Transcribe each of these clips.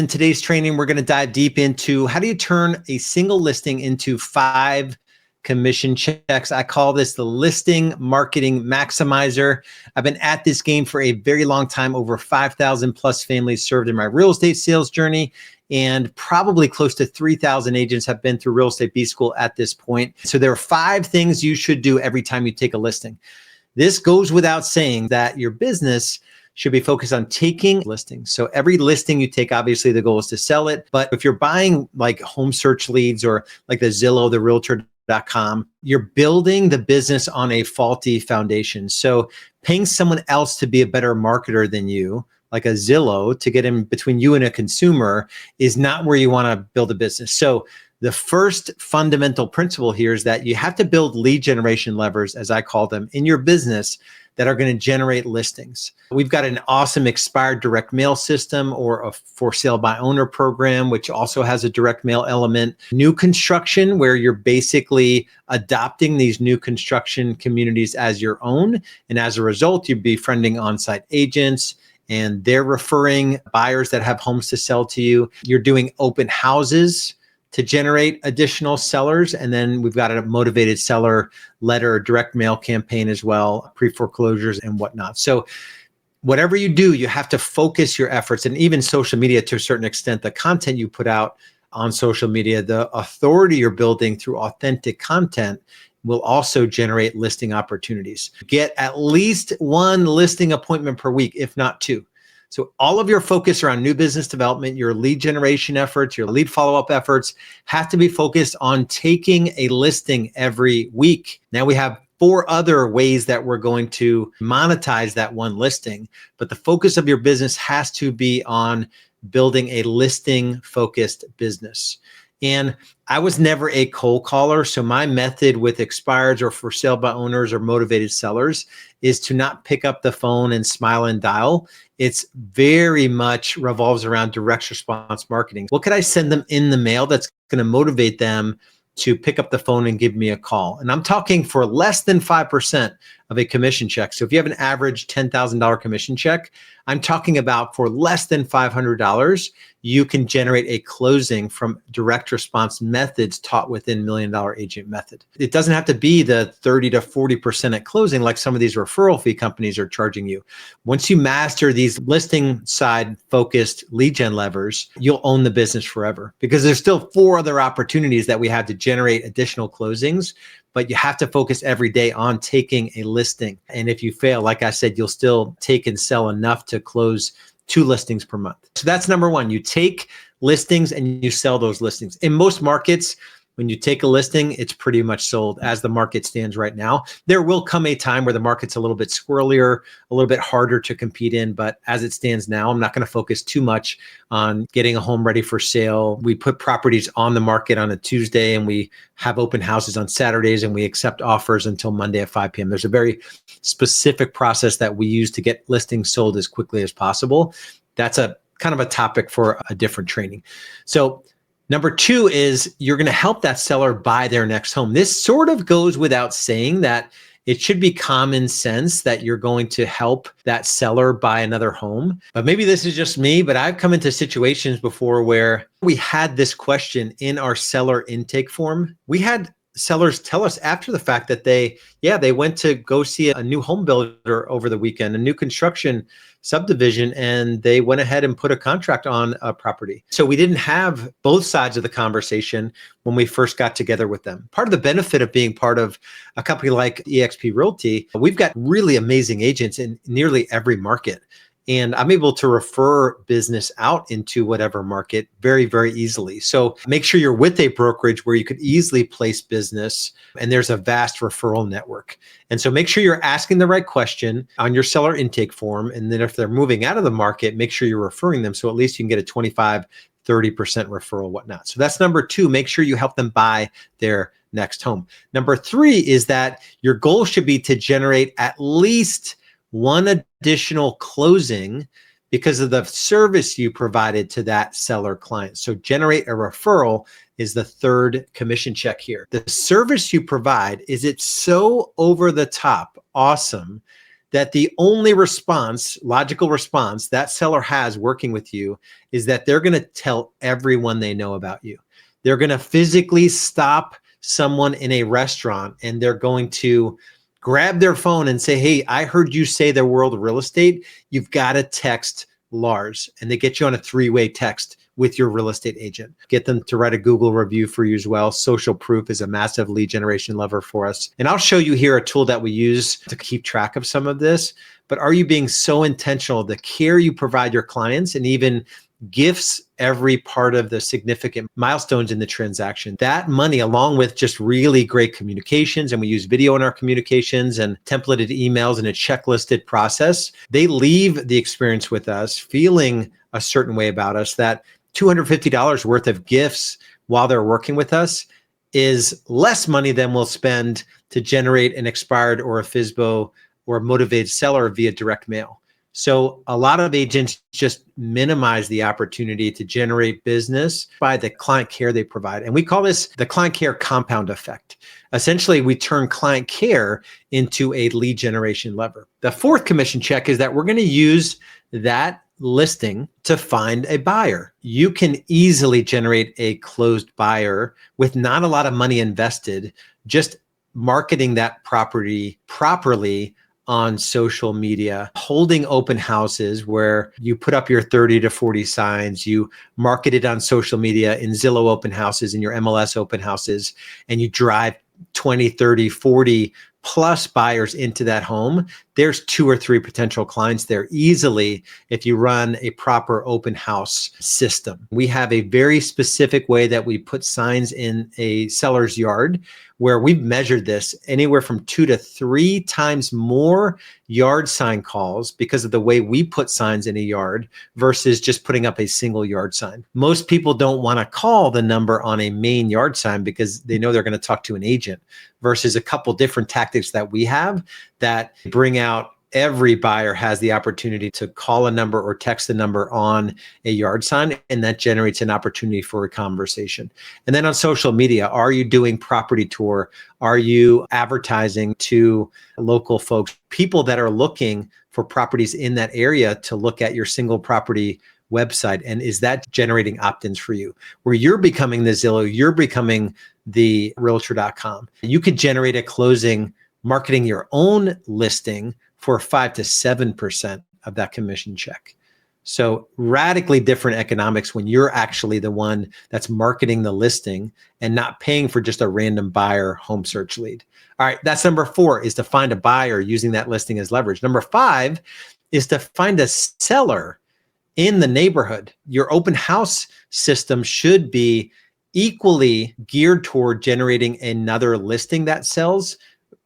In today's training, we're going to dive deep into how do you turn a single listing into 5 commission checks. I call this the listing marketing maximizer. I've been at this game for a very long time, over 5,000 plus families served in my real estate sales journey, and probably close to 3,000 agents have been through Real Estate B School at this point. So there are 5 things you should do every time you take a listing. This goes without saying that your business should be focused on taking listings. So every listing you take, obviously the goal is to sell it. But if you're buying like home search leads or like the Zillow, the Realtor.com, you're building the business on a faulty foundation. So paying someone else to be a better marketer than you, like a Zillow, to get in between you and a consumer is not where you want to build a business. So the first fundamental principle here is that you have to build lead generation levers, as I call them, in your business that are going to generate listings. We've got an awesome expired direct mail system or a for sale by owner program, which also has a direct mail element. New construction, where you're basically adopting these new construction communities as your own. And as a result, you're befriending on-site agents and they're referring buyers that have homes to sell to you. You're doing open houses to generate additional sellers. And then we've got a motivated seller letter, direct mail campaign as well, pre-foreclosures and whatnot. So whatever you do, you have to focus your efforts, and even social media to a certain extent, the content you put out on social media, the authority you're building through authentic content will also generate listing opportunities. Get at least 1 listing appointment per week, if not 2. So all of your focus around new business development, your lead generation efforts, your lead follow-up efforts have to be focused on taking a listing every week. Now we have 4 other ways that we're going to monetize that 1 listing, but the focus of your business has to be on building a listing focused business. And I was never a cold caller. So my method with expireds or for sale by owners or motivated sellers is to not pick up the phone and smile and dial. It's very much revolves around direct response marketing. What could I send them in the mail that's going to motivate them to pick up the phone and give me a call? And I'm talking for less than 5% of a commission check. So if you have an average $10,000 commission check, I'm talking about for less than $500, you can generate a closing from direct response methods taught within $1 Million Agent Method. It doesn't have to be the 30 to 40% at closing like some of these referral fee companies are charging you. Once you master these listing side focused lead gen levers, you'll own the business forever, because there's still 4 other opportunities that we have to generate additional closings, but you have to focus every day on taking a listing. And if you fail, like I said, you'll still take and sell enough to close 2 listings per month. So that's number 1. You take listings and you sell those listings. In most markets, when you take a listing, it's pretty much sold as the market stands right now. There will come a time where the market's a little bit squirrelier, a little bit harder to compete in, but as it stands now, I'm not going to focus too much on getting a home ready for sale. We put properties on the market on a Tuesday and we have open houses on Saturdays and we accept offers until Monday at 5 p.m. There's a very specific process that we use to get listings sold as quickly as possible. That's a kind of a topic for a different training. So number 2 is you're going to help that seller buy their next home. This sort of goes without saying that it should be common sense that you're going to help that seller buy another home. But maybe this is just me, but I've come into situations before where we had this question in our seller intake form. We had sellers tell us after the fact that they went to go see a new home builder over the weekend, a new construction subdivision, and they went ahead and put a contract on a property. So we didn't have both sides of the conversation when we first got together with them. Part of the benefit of being part of a company like eXp Realty, we've got really amazing agents in nearly every market. And I'm able to refer business out into whatever market very, very easily. So make sure you're with a brokerage where you could easily place business, and there's a vast referral network. And so make sure you're asking the right question on your seller intake form. And then if they're moving out of the market, make sure you're referring them. So at least you can get a 25, 30% referral, whatnot. So that's number 2. Make sure you help them buy their next home. Number 3 is that your goal should be to generate at least 1 additional closing because of the service you provided to that seller client. So generate a referral is the 3rd commission check here. The service you provide, is it so over the top awesome that the only response, logical response that seller has working with you is that they're going to tell everyone they know about you. They're going to physically stop someone in a restaurant and they're going to grab their phone and say, hey, I heard you say the world of real estate. You've got to text Lars. And they get you on a 3-way text with your real estate agent. Get them to write a Google review for you as well. Social proof is a massive lead generation lever for us. And I'll show you here a tool that we use to keep track of some of this. But are you being so intentional? The care you provide your clients and even gifts every part of the significant milestones in the transaction. That money, along with just really great communications, and we use video in our communications and templated emails and a checklisted process, they leave the experience with us feeling a certain way about us. That $250 worth of gifts while they're working with us is less money than we'll spend to generate an expired or a FSBO or a motivated seller via direct mail. So a lot of agents just minimize the opportunity to generate business by the client care they provide. And we call this the client care compound effect. Essentially, we turn client care into a lead generation lever. The fourth commission check is that we're going to use that listing to find a buyer. You can easily generate a closed buyer with not a lot of money invested, just marketing that property properly on social media, holding open houses where you put up your 30 to 40 signs, you market it on social media in Zillow open houses, in your MLS open houses, and you drive 20, 30, 40 plus buyers into that home. There's 2 or 3 potential clients there easily if you run a proper open house system. We have a very specific way that we put signs in a seller's yard where we've measured this anywhere from 2 to 3 times more yard sign calls because of the way we put signs in a yard versus just putting up a single yard sign. Most people don't want to call the number on a main yard sign because they know they're going to talk to an agent versus a couple different tactics that we have that bring out every buyer has the opportunity to call a number or text a number on a yard sign, and that generates an opportunity for a conversation. And then on social media, are you doing property tour? Are you advertising to local folks, people that are looking for properties in that area to look at your single property website? And is that generating opt-ins for you? Where you're becoming the Zillow, you're becoming the realtor.com. You could generate a closing marketing your own listing for 5 to 7% of that commission check. So radically different economics when you're actually the one that's marketing the listing and not paying for just a random buyer home search lead. All right, that's number 4, is to find a buyer using that listing as leverage. Number 5 is to find a seller in the neighborhood. Your open house system should be equally geared toward generating another listing that sells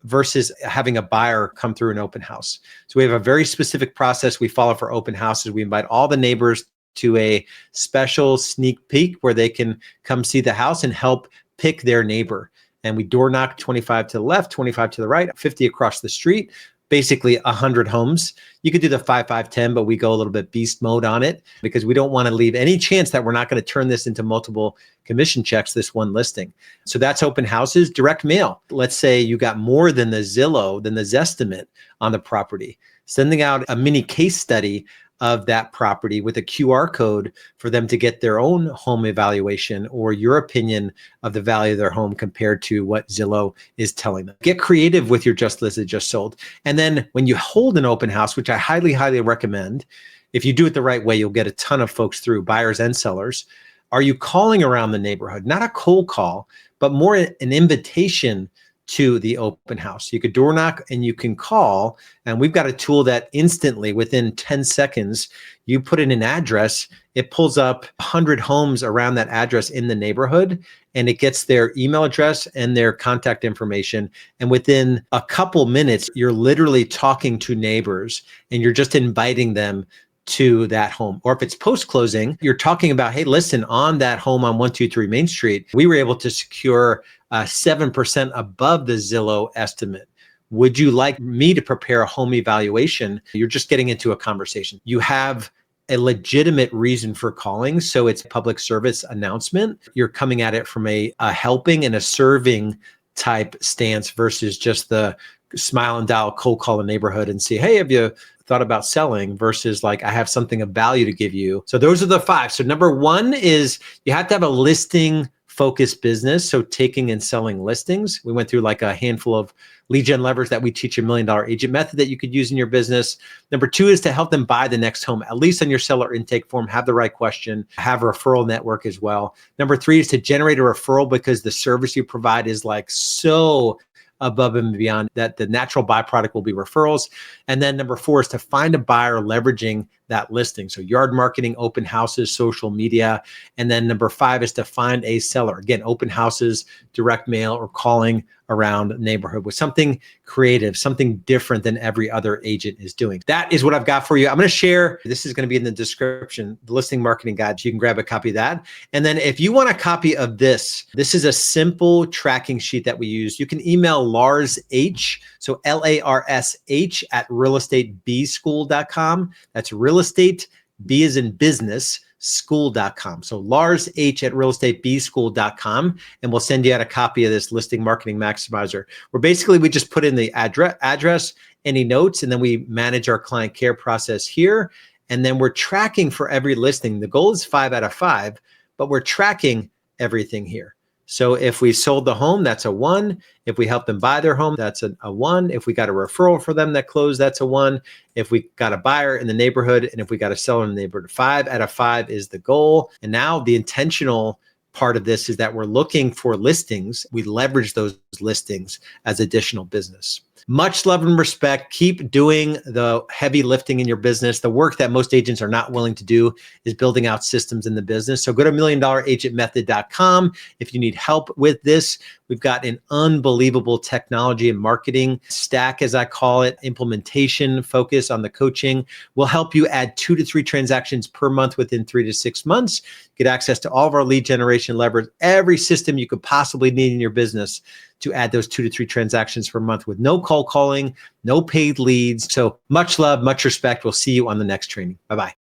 versus having a buyer come through an open house. So we have a very specific process we follow for open houses. We invite all the neighbors to a special sneak peek where they can come see the house and help pick their neighbor. And we door knock 25 to the left, 25 to the right, 50 across the street, basically 100 homes. You could do the 5, 5, 10, but we go a little bit beast mode on it because we don't want to leave any chance that we're not going to turn this into multiple commission checks, this one listing. So that's open houses. Direct mail. Let's say you got more than the Zillow, than the Zestimate on the property. Sending out a mini case study of that property with a QR code for them to get their own home evaluation or your opinion of the value of their home compared to what Zillow is telling them. Get creative with your just listed, just sold. And then when you hold an open house, which I highly, highly recommend, if you do it the right way, you'll get a ton of folks through, buyers and sellers. Are you calling around the neighborhood? Not a cold call, but more an invitation to the open house. You could door knock and you can call, and we've got a tool that instantly, within 10 seconds, you put in an address, it pulls up 100 homes around that address in the neighborhood, and it gets their email address and their contact information. And within a couple minutes, you're literally talking to neighbors and you're just inviting them to that home. Or if it's post-closing, you're talking about, hey, listen, on that home on 123 Main Street, we were able to secure 7% above the Zillow estimate. Would you like me to prepare a home evaluation? You're just getting into a conversation. You have a legitimate reason for calling, so it's a public service announcement. You're coming at it from a helping and a serving type stance versus just the smile and dial cold call a neighborhood and see, hey, have you thought about selling, versus like, I have something of value to give you. So those are the 5. So number 1 is you have to have a listing focused business. So taking and selling listings. We went through like a handful of lead gen levers that we teach, $1 million agent method that you could use in your business. Number 2 is to help them buy the next home, at least on your seller intake form, have the right question, have a referral network as well. Number 3 is to generate a referral, because the service you provide is like so above and beyond that the natural byproduct will be referrals. And then number 4 is to find a buyer leveraging that listing. So yard marketing, open houses, social media. And then number 5 is to find a seller. Again, open houses, direct mail, or calling around the neighborhood with something creative, something different than every other agent is doing. That is what I've got for you. I'm going to share, this is going to be in the description, the listing marketing guide. So you can grab a copy of that. And then if you want a copy of this is a simple tracking sheet that we use. You can email Lars H, so LARSH at realestatebschool.com. That's real estate, B as in business, school.com. So Lars H at realestatebschool.com, and we'll send you out a copy of this listing marketing maximizer, where basically we just put in the address, any notes, and then we manage our client care process here. And then we're tracking for every listing. The goal is 5 out of 5, but we're tracking everything here. So if we sold the home, that's a 1. If we helped them buy their home, that's a 1. If we got a referral for them that closed, that's a 1. If we got a buyer in the neighborhood, and if we got a seller in the neighborhood, 5 out of 5 is the goal. And now the intentional part of this is that we're looking for listings. We leverage those listings as additional business. Much love and respect. Keep doing the heavy lifting in your business. The work that most agents are not willing to do is building out systems in the business. So go to $1millionagentmethod.com. If you need help with this, we've got an unbelievable technology and marketing stack, as I call it, implementation focus on the coaching. We'll help you add 2 to 3 transactions per month within 3 to 6 months. Get access to all of our lead generation levers, every system you could possibly need in your business to add those 2 to 3 transactions per month with no cold calling, no paid leads. So much love, much respect. We'll see you on the next training. Bye-bye.